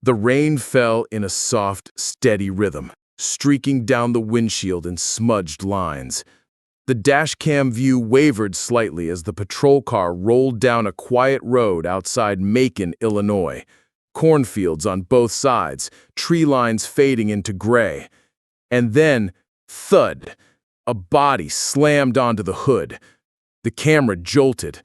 The rain fell in a soft, steady rhythm, streaking down the windshield in smudged lines. The dashcam view wavered slightly as the patrol car rolled down a quiet road outside Macon, Illinois. Cornfields on both sides, tree lines fading into gray. And then, thud, a body slammed onto the hood. The camera jolted.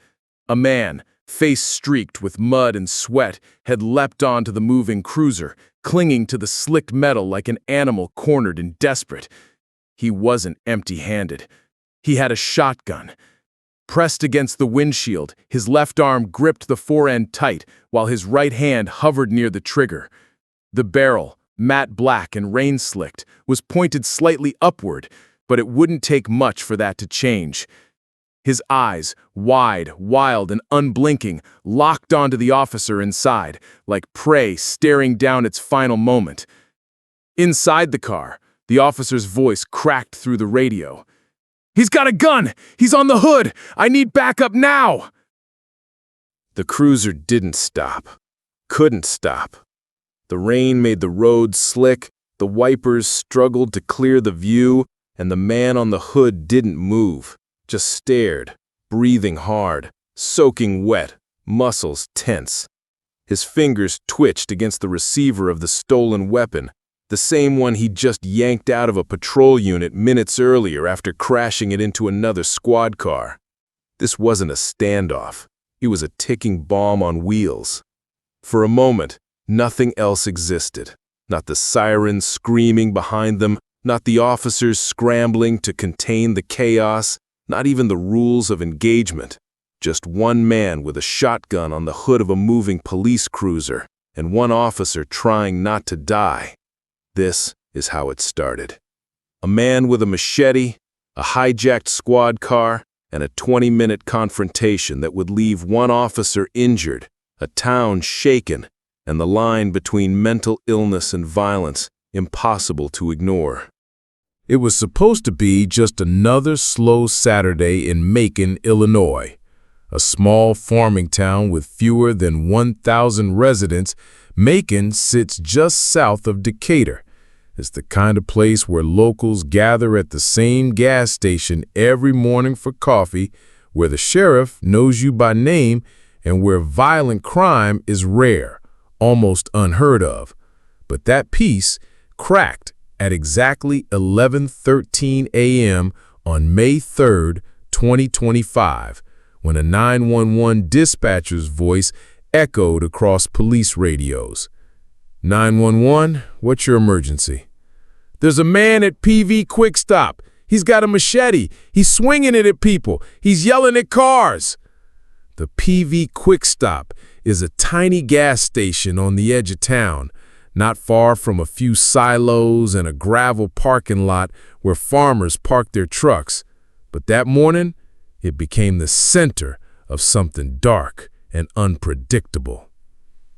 A man, face streaked with mud and sweat, had leapt onto the moving cruiser, clinging to the slick metal like an animal cornered and desperate. He wasn't empty-handed. He had a shotgun. Pressed against the windshield, his left arm gripped the fore-end tight, while his right hand hovered near the trigger. The barrel, matte black and rain-slicked, was pointed slightly upward, but it wouldn't take much for that to change. His eyes, wide, wild, and unblinking, locked onto the officer inside, like prey staring down its final moment. Inside the car, the officer's voice cracked through the radio. "He's got a gun! He's on the hood! I need backup now!" The cruiser didn't stop. Couldn't stop. The rain made the road slick, the wipers struggled to clear the view, and the man on the hood didn't move, just stared, breathing hard, soaking wet, muscles tense. His fingers twitched against the receiver of the stolen weapon, the same one he'd just yanked out of a patrol unit minutes earlier after crashing it into another squad car. This wasn't a standoff. It was a ticking bomb on wheels. For a moment, nothing else existed. Not the sirens screaming behind them, not the officers scrambling to contain the chaos, not even the rules of engagement. Just one man with a shotgun on the hood of a moving police cruiser, and one officer trying not to die. This is how it started. A man with a machete, a hijacked squad car, and a 20-minute confrontation that would leave one officer injured, a town shaken, and the line between mental illness and violence impossible to ignore. It was supposed to be just another slow Saturday in Macon, Illinois. A small farming town with fewer than 1,000 residents, Macon sits just south of Decatur. It's the kind of place where locals gather at the same gas station every morning for coffee, where the sheriff knows you by name, and where violent crime is rare, almost unheard of. But that peace cracked at exactly 11:13 a.m. on May 3rd, 2025, when a 911 dispatcher's voice echoed across police radios. 911, what's your emergency? There's a man at PV Quick Stop. He's got a machete. He's swinging it at people. He's yelling at cars. The PV Quick Stop is a tiny gas station on the edge of town, not far from a few silos and a gravel parking lot where farmers park their trucks. But that morning, it became the center of something dark and unpredictable.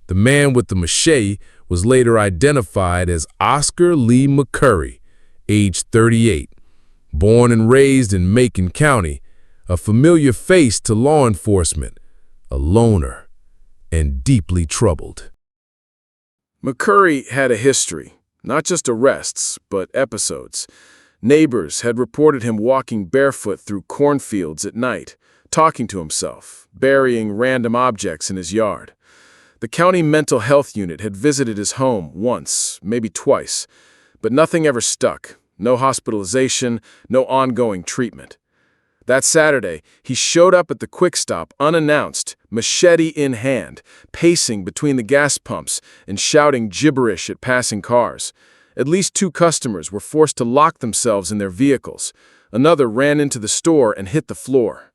The man with the machete was later identified as Oscar Lee McCurry, age 38, born and raised in Macon County, a familiar face to law enforcement, a loner, and deeply troubled. McCurry had a history, not just arrests, but episodes. Neighbors had reported him walking barefoot through cornfields at night, talking to himself, burying random objects in his yard. The county mental health unit had visited his home once, maybe twice, but nothing ever stuck. No hospitalization, no ongoing treatment. That Saturday, he showed up at the Quick Stop unannounced, machete in hand, pacing between the gas pumps and shouting gibberish at passing cars. At least 2 customers were forced to lock themselves in their vehicles. Another ran into the store and hit the floor.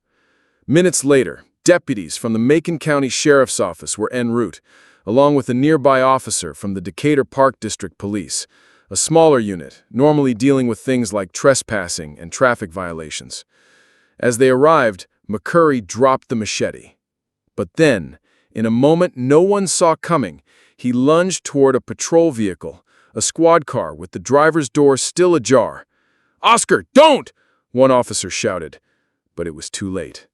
Minutes later, deputies from the Macon County Sheriff's Office were en route, along with a nearby officer from the Decatur Park District Police, a smaller unit, normally dealing with things like trespassing and traffic violations. As they arrived, McCurry dropped the machete. But then, in a moment no one saw coming, he lunged toward a patrol vehicle, a squad car with the driver's door still ajar. "Oscar, don't!" one officer shouted, but it was too late.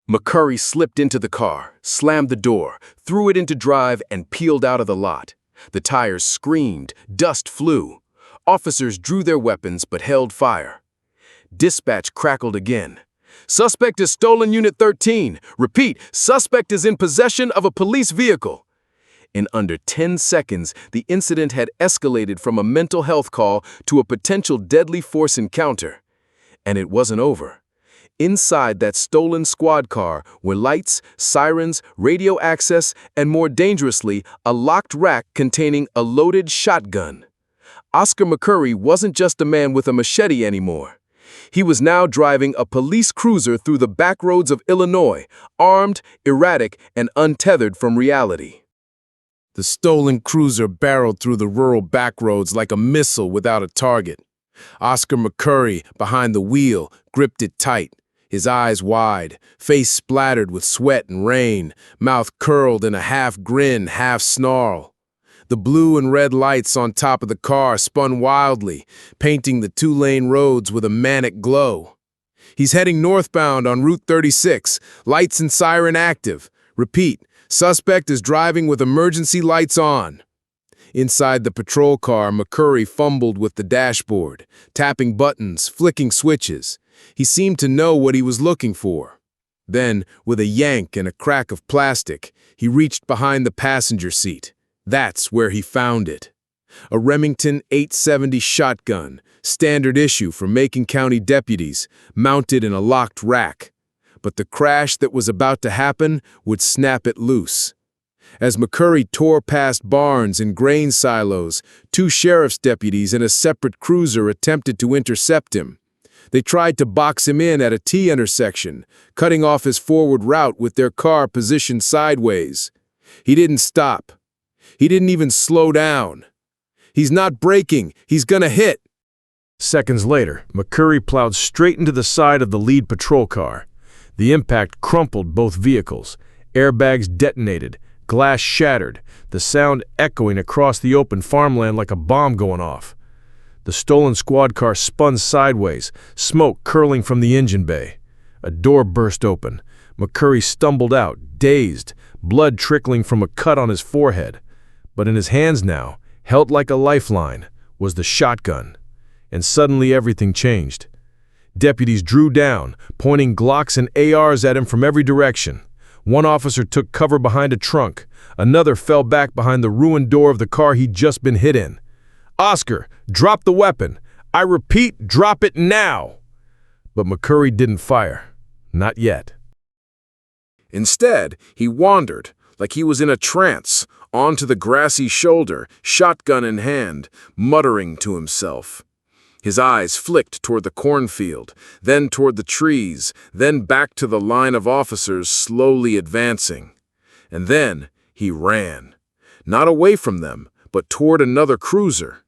McCurry slipped into the car, slammed the door, threw it into drive, and peeled out of the lot. The tires screamed, dust flew. Officers drew their weapons but held fire. Dispatch crackled again. "Suspect is stolen Unit 13. Repeat, suspect is in possession of a police vehicle." In under 10 seconds, the incident had escalated from a mental health call to a potential deadly force encounter. And it wasn't over. Inside that stolen squad car were lights, sirens, radio access, and more dangerously, a locked rack containing a loaded shotgun. Oscar McCurry wasn't just a man with a machete anymore. He was now driving a police cruiser through the back roads of Illinois, armed, erratic, and untethered from reality. The stolen cruiser barreled through the rural backroads like a missile without a target. Oscar McCurry, behind the wheel, gripped it tight, his eyes wide, face splattered with sweat and rain, mouth curled in a half-grin, half-snarl. The blue and red lights on top of the car spun wildly, painting the two-lane roads with a manic glow. He's heading northbound on Route 36, lights and siren active. Repeat, suspect is driving with emergency lights on. Inside the patrol car, McCurry fumbled with the dashboard, tapping buttons, flicking switches. He seemed to know what he was looking for. Then, with a yank and a crack of plastic, he reached behind the passenger seat. That's where he found it. A Remington 870 shotgun, standard issue for Macon County deputies, mounted in a locked rack. But the crash that was about to happen would snap it loose. As McCurry tore past barns and grain silos, 2 sheriff's deputies and a separate cruiser attempted to intercept him. They tried to box him in at a T-intersection, cutting off his forward route with their car positioned sideways. He didn't stop. He didn't even slow down. He's not braking. He's gonna hit. Seconds later, McCurry plowed straight into the side of the lead patrol car. The impact crumpled both vehicles. Airbags detonated. Glass shattered, the sound echoing across the open farmland like a bomb going off. The stolen squad car spun sideways, smoke curling from the engine bay. A door burst open. McCurry stumbled out, dazed, blood trickling from a cut on his forehead. But in his hands now, held like a lifeline, was the shotgun. And suddenly everything changed. Deputies drew down, pointing Glocks and ARs at him from every direction. One officer took cover behind a trunk. Another fell back behind the ruined door of the car he'd just been hit in. "Oscar, drop the weapon. I repeat, drop it now." But McCurry didn't fire. Not yet. Instead, he wandered, like he was in a trance, onto the grassy shoulder, shotgun in hand, muttering to himself. His eyes flicked toward the cornfield, then toward the trees, then back to the line of officers slowly advancing. And then he ran. Not away from them, but toward another cruiser.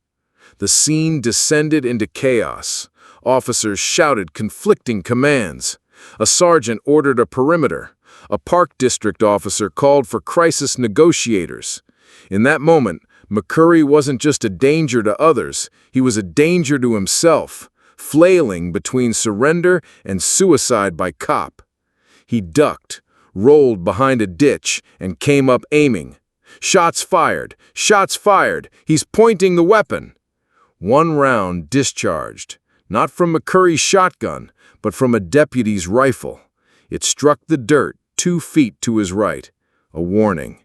The scene descended into chaos. Officers shouted conflicting commands. A sergeant ordered a perimeter. A park district officer called for crisis negotiators. In that moment, McCurry wasn't just a danger to others, he was a danger to himself, flailing between surrender and suicide by cop. He ducked, rolled behind a ditch, and came up aiming. Shots fired! Shots fired! He's pointing the weapon! One round discharged, not from McCurry's shotgun, but from a deputy's rifle. It struck the dirt 2 feet to his right, a warning.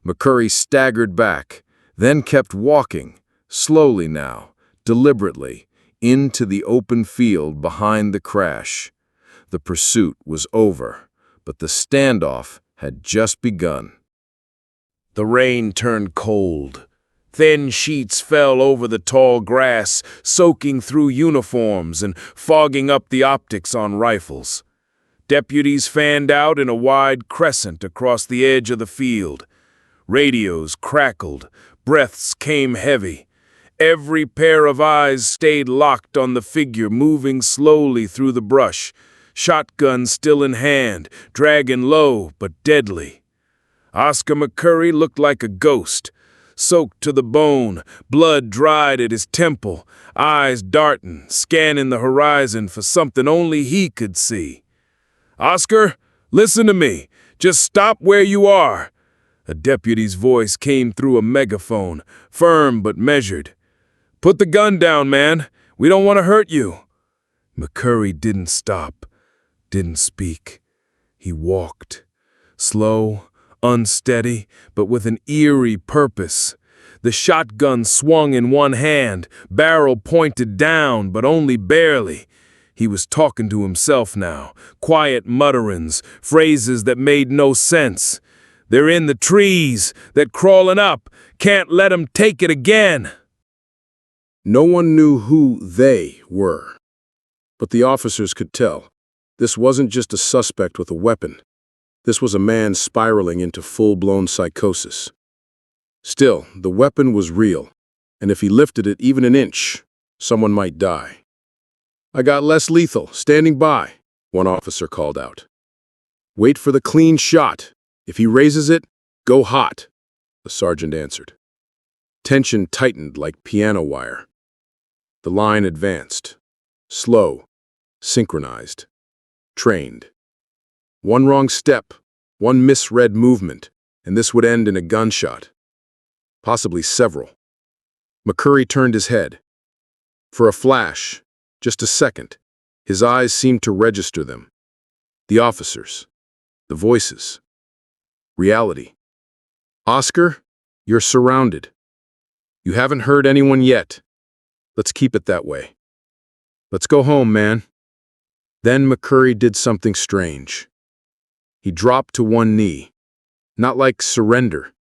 McCurry staggered back, then kept walking, slowly now, deliberately, into the open field behind the crash. The pursuit was over, but the standoff had just begun. The rain turned cold. Thin sheets fell over the tall grass, soaking through uniforms and fogging up the optics on rifles. Deputies fanned out in a wide crescent across the edge of the field. Radios crackled. Breaths came heavy. Every pair of eyes stayed locked on the figure moving slowly through the brush, shotgun still in hand, dragging low but deadly. Oscar McCurry looked like a ghost, soaked to the bone, blood dried at his temple, eyes darting, scanning the horizon for something only he could see. "Oscar, listen to me. Just stop where you are. A deputy's voice came through a megaphone, firm but measured. "Put the gun down, man. We don't want to hurt you." McCurry didn't stop, didn't speak. He walked. Slow, unsteady, but with an eerie purpose. The shotgun swung in one hand, barrel pointed down, but only barely. He was talking to himself now, quiet mutterings, phrases that made no sense. "They're in the trees, they're crawling up, can't let 'em take it again." No one knew who they were, but the officers could tell. This wasn't just a suspect with a weapon. This was a man spiraling into full-blown psychosis. Still, the weapon was real, and if he lifted it even an inch, someone might die. "I got less lethal, standing by," one officer called out. "Wait for the clean shot. If he raises it, go hot," the sergeant answered. Tension tightened like piano wire. The line advanced. Slow, synchronized, trained. One wrong step, one misread movement, and this would end in a gunshot. Possibly several. McCurry turned his head. For a flash, just a second, his eyes seemed to register them. The officers. The voices. Reality. "Oscar, you're surrounded. You haven't heard anyone yet. Let's keep it that way. Let's go home, man." Then McCurry did something strange. He dropped to one knee, not like surrender,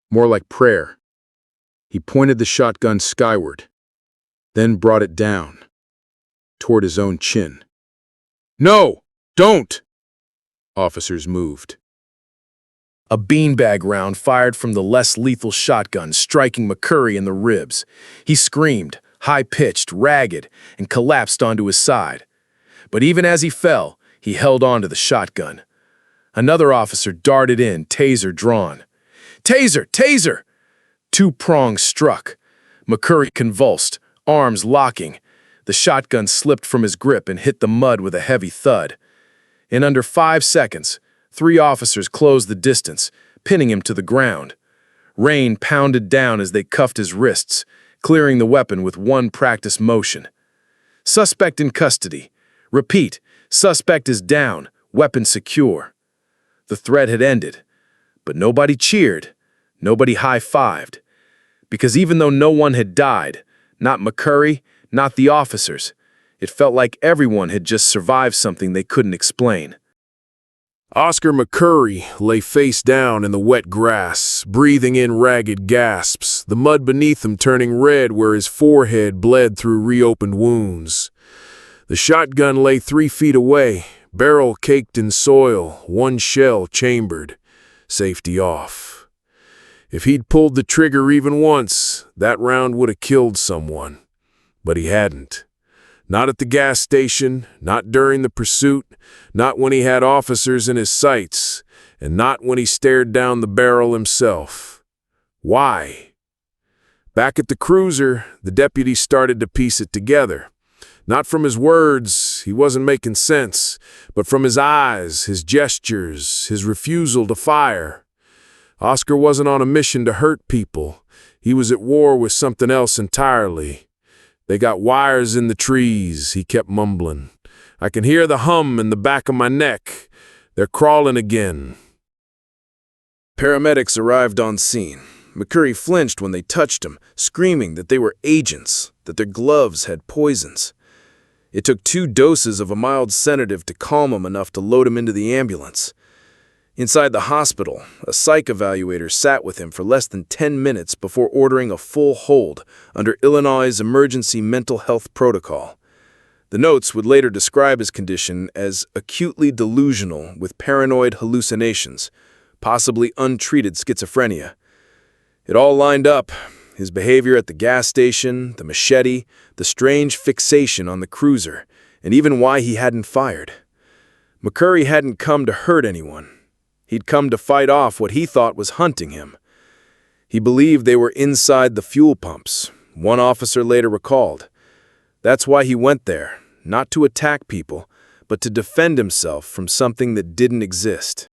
more like prayer. He pointed the shotgun skyward, then brought it down, toward his own chin. "No, don't!" Officers moved. A beanbag round fired from the less lethal shotgun, striking McCurry in the ribs. He screamed, high-pitched, ragged, and collapsed onto his side. But even as he fell, he held onto the shotgun. Another officer darted in, taser drawn. "Taser! Taser!" Two prongs struck. McCurry convulsed, arms locking. The shotgun slipped from his grip and hit the mud with a heavy thud. In under 5 seconds, 3 officers closed the distance, pinning him to the ground. Rain pounded down as they cuffed his wrists, clearing the weapon with one practice motion. "Suspect in custody. Repeat, suspect is down, weapon secure." The threat had ended, but nobody cheered, nobody high-fived. Because even though no one had died, not McCurry, not the officers, it felt like everyone had just survived something they couldn't explain. Oscar McCurry lay face down in the wet grass, breathing in ragged gasps, the mud beneath him turning red where his forehead bled through reopened wounds. The shotgun lay 3 feet away, barrel caked in soil, one shell chambered, safety off. If he'd pulled the trigger even once, that round would have killed someone. But he hadn't. Not at the gas station, not during the pursuit, not when he had officers in his sights, and not when he stared down the barrel himself. Why? Back at the cruiser, the deputy started to piece it together. Not from his words, he wasn't making sense, but from his eyes, his gestures, his refusal to fire. Oscar wasn't on a mission to hurt people. He was at war with something else entirely. "They got wires in the trees," he kept mumbling. "I can hear the hum in the back of my neck. They're crawling again." Paramedics arrived on scene. McCurry flinched when they touched him, screaming that they were agents, that their gloves had poisons. It took 2 doses of a mild sedative to calm him enough to load him into the ambulance. Inside the hospital, a psych evaluator sat with him for less than 10 minutes before ordering a full hold under Illinois' emergency mental health protocol. The notes would later describe his condition as acutely delusional with paranoid hallucinations, possibly untreated schizophrenia. It all lined up: his behavior at the gas station, the machete, the strange fixation on the cruiser, and even why he hadn't fired. McCurry hadn't come to hurt anyone. He'd come to fight off what he thought was hunting him. He believed they were inside the fuel pumps, one officer later recalled. That's why he went there, not to attack people, but to defend himself from something that didn't exist.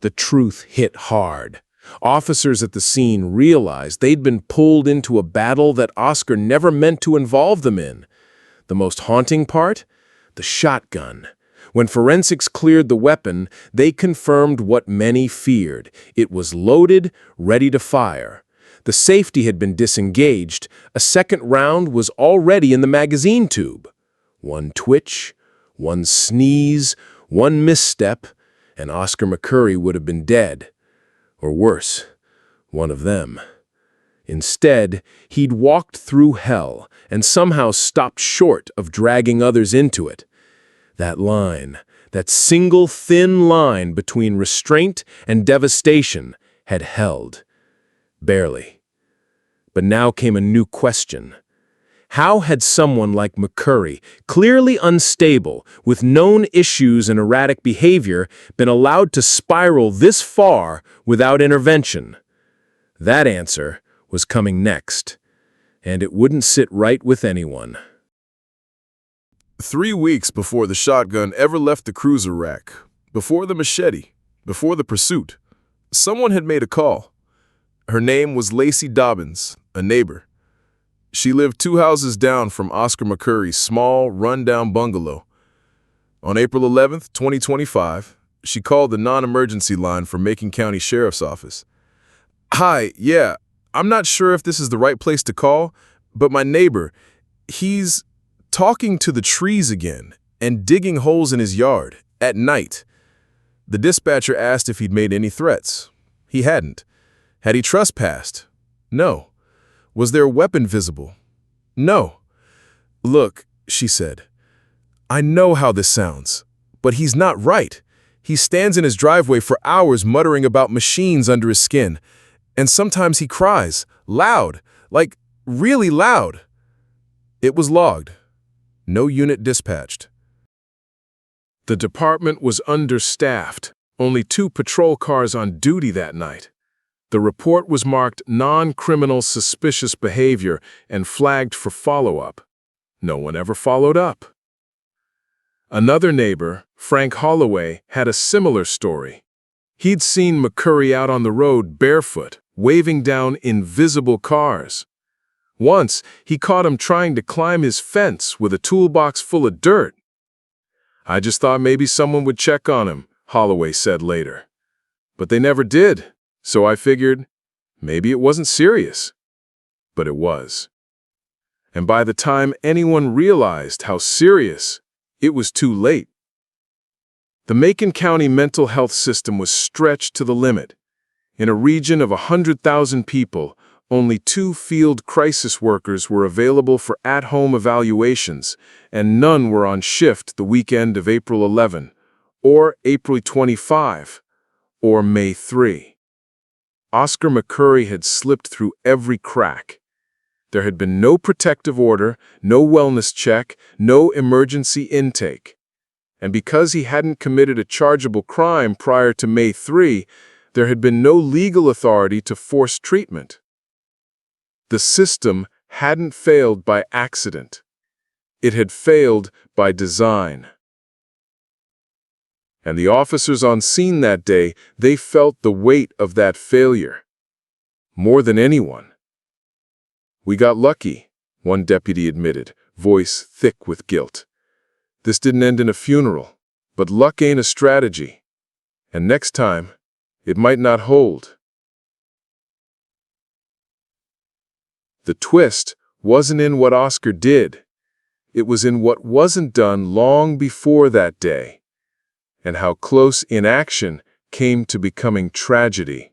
The truth hit hard. Officers at the scene realized they'd been pulled into a battle that Oscar never meant to involve them in. The most haunting part? The shotgun. When forensics cleared the weapon, they confirmed what many feared. It was loaded, ready to fire. The safety had been disengaged. A second round was already in the magazine tube. One twitch, one sneeze, one misstep, and Oscar McCurry would have been dead. Or worse, one of them. Instead, he'd walked through hell and somehow stopped short of dragging others into it. That line, that single thin line between restraint and devastation, had held. Barely. But now came a new question. How had someone like McCurry, clearly unstable, with known issues and erratic behavior, been allowed to spiral this far without intervention? That answer was coming next, and it wouldn't sit right with anyone. 3 weeks before the shotgun ever left the cruiser rack, before the machete, before the pursuit, someone had made a call. Her name was Lacey Dobbins, a neighbor. She lived 2 houses down from Oscar McCurry's small, run-down bungalow. On April 11th, 2025, she called the non-emergency line for Macon County Sheriff's Office. "Hi, yeah, I'm not sure if this is the right place to call, but my neighbor, he's talking to the trees again and digging holes in his yard at night." The dispatcher asked if he'd made any threats. He hadn't. Had he trespassed? No. Was there a weapon visible? No. "Look," she said, "I know how this sounds, but he's not right. He stands in his driveway for hours muttering about machines under his skin, and sometimes he cries, loud, like really loud." It was logged. No unit dispatched. The department was understaffed, only 2 patrol cars on duty that night. The report was marked non-criminal suspicious behavior and flagged for follow-up. No one ever followed up. Another neighbor, Frank Holloway, had a similar story. He'd seen McCurry out on the road barefoot, waving down invisible cars. Once, he caught him trying to climb his fence with a toolbox full of dirt. "I just thought maybe someone would check on him," Holloway said later. "But they never did. So I figured, maybe it wasn't serious." But it was. And by the time anyone realized how serious, it was too late. The Macon County mental health system was stretched to the limit. In a region of 100,000 people, only 2 field crisis workers were available for at-home evaluations, and none were on shift the weekend of April 11, or April 25, or May 3. Oscar McCurry had slipped through every crack. There had been no protective order, no wellness check, no emergency intake. And because he hadn't committed a chargeable crime prior to May 3, there had been no legal authority to force treatment. The system hadn't failed by accident. It had failed by design. And the officers on scene that day, they felt the weight of that failure. More than anyone. "We got lucky," one deputy admitted, voice thick with guilt. "This didn't end in a funeral, but luck ain't a strategy. And next time, it might not hold." The twist wasn't in what Oscar did. It was in what wasn't done long before that day, and how close inaction came to becoming tragedy.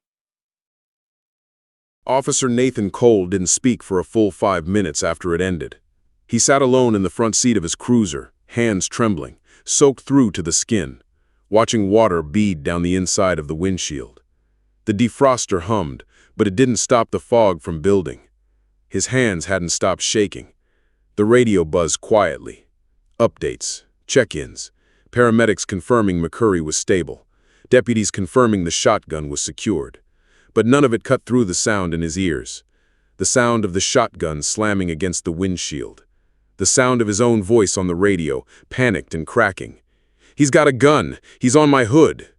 Officer Nathan Cole didn't speak for a full 5 minutes after it ended. He sat alone in the front seat of his cruiser, hands trembling, soaked through to the skin, watching water bead down the inside of the windshield. The defroster hummed, but it didn't stop the fog from building. His hands hadn't stopped shaking. The radio buzzed quietly. Updates, check-ins, paramedics confirming McCurry was stable, deputies confirming the shotgun was secured. But none of it cut through the sound in his ears. The sound of the shotgun slamming against the windshield. The sound of his own voice on the radio, panicked and cracking. "He's got a gun! He's on my hood!"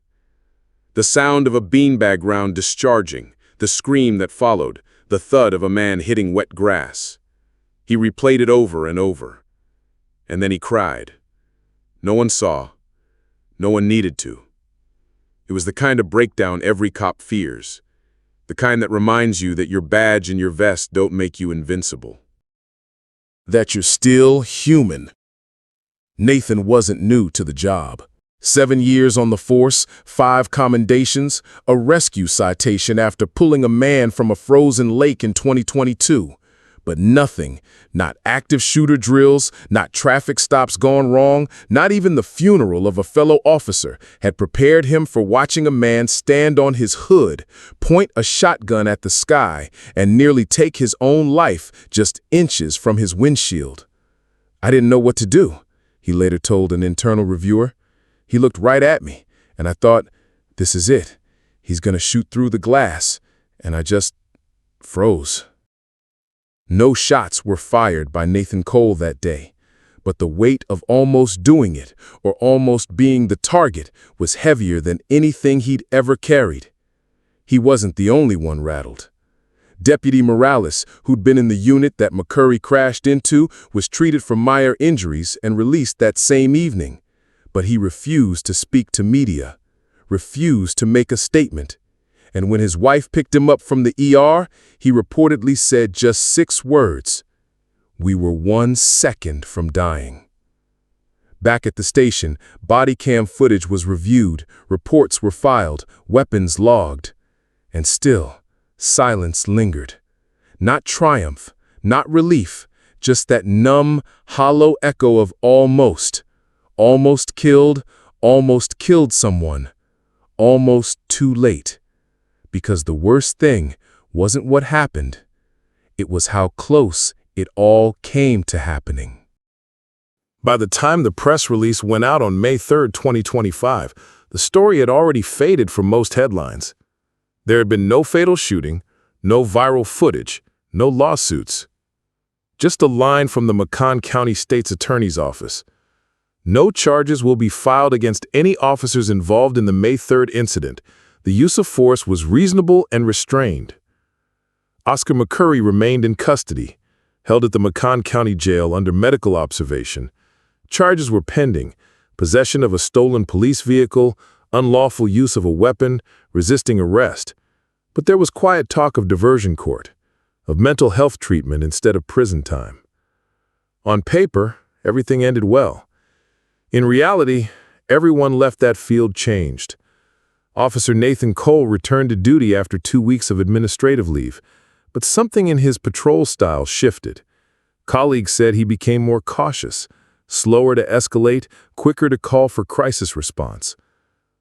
The sound of a beanbag round discharging, the scream that followed, the thud of a man hitting wet grass. He replayed it over and over. And then he cried. No one saw. No one needed to. It was the kind of breakdown every cop fears. The kind that reminds you that your badge and your vest don't make you invincible. That you're still human. Nathan wasn't new to the job. 7 years on the force, 5 commendations, a rescue citation after pulling a man from a frozen lake in 2022. But nothing, not active shooter drills, not traffic stops gone wrong, not even the funeral of a fellow officer had prepared him for watching a man stand on his hood, point a shotgun at the sky, and nearly take his own life just inches from his windshield. I didn't know what to do, he later told an internal reviewer. He looked right at me, and I thought, this is it. He's going to shoot through the glass, and I just froze. No shots were fired by Nathan Cole that day, but the weight of almost doing it, or almost being the target, was heavier than anything he'd ever carried. He wasn't the only one rattled. Deputy Morales, who'd been in the unit that McCurry crashed into, was treated for minor injuries and released that same evening. But he refused to speak to media, refused to make a statement. And when his wife picked him up from the ER, he reportedly said just 6 words. We were 1 second from dying. Back at the station, body cam footage was reviewed, reports were filed, weapons logged. And still, silence lingered. Not triumph, not relief, just that numb, hollow echo of almost. Almost killed someone. Almost too late. Because the worst thing wasn't what happened. It was how close it all came to happening. By the time the press release went out on May 3, 2025, the story had already faded from most headlines. There had been no fatal shooting, no viral footage, no lawsuits. Just a line from the Macon County State's Attorney's Office. No charges will be filed against any officers involved in the May 3rd incident. The use of force was reasonable and restrained. Oscar McCurry remained in custody, held at the Macon County Jail under medical observation. Charges were pending: possession of a stolen police vehicle, unlawful use of a weapon, resisting arrest. But there was quiet talk of diversion court, of mental health treatment instead of prison time. On paper, everything ended well. In reality, everyone left that field changed. Officer Nathan Cole returned to duty after 2 weeks of administrative leave, but something in his patrol style shifted. Colleagues said he became more cautious, slower to escalate, quicker to call for crisis response.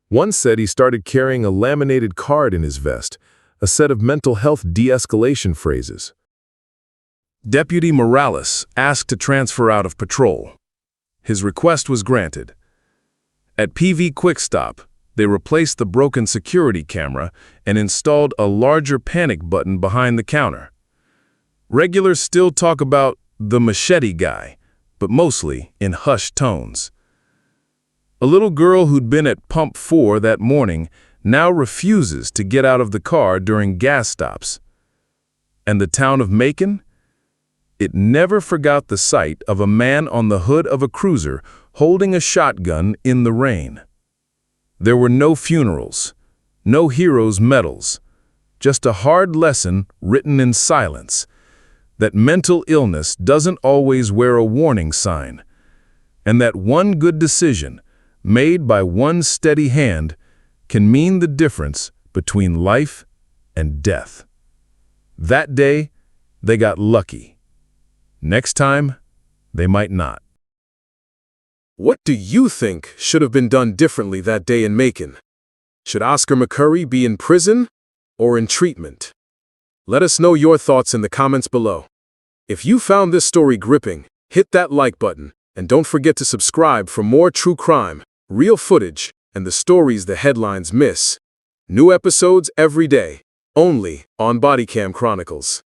One said he started carrying a laminated card in his vest, a set of mental health de-escalation phrases. Deputy Morales asked to transfer out of patrol. His request was granted. At PV Quick Stop, they replaced the broken security camera and installed a larger panic button behind the counter. Regulars still talk about the machete guy, but mostly in hushed tones. A little girl who'd been at Pump 4 that morning now refuses to get out of the car during gas stops. And the town of Macon? It never forgot the sight of a man on the hood of a cruiser holding a shotgun in the rain. There were no funerals, no heroes' medals, just a hard lesson written in silence, that mental illness doesn't always wear a warning sign, and that one good decision, made by one steady hand, can mean the difference between life and death. That day, they got lucky. Next time, they might not. What do you think should have been done differently that day in Macon? Should Oscar McCurry be in prison or in treatment? Let us know your thoughts in the comments below. If you found this story gripping, hit that like button, and don't forget to subscribe for more true crime, real footage, and the stories the headlines miss. New episodes every day, only on Bodycam Chronicles.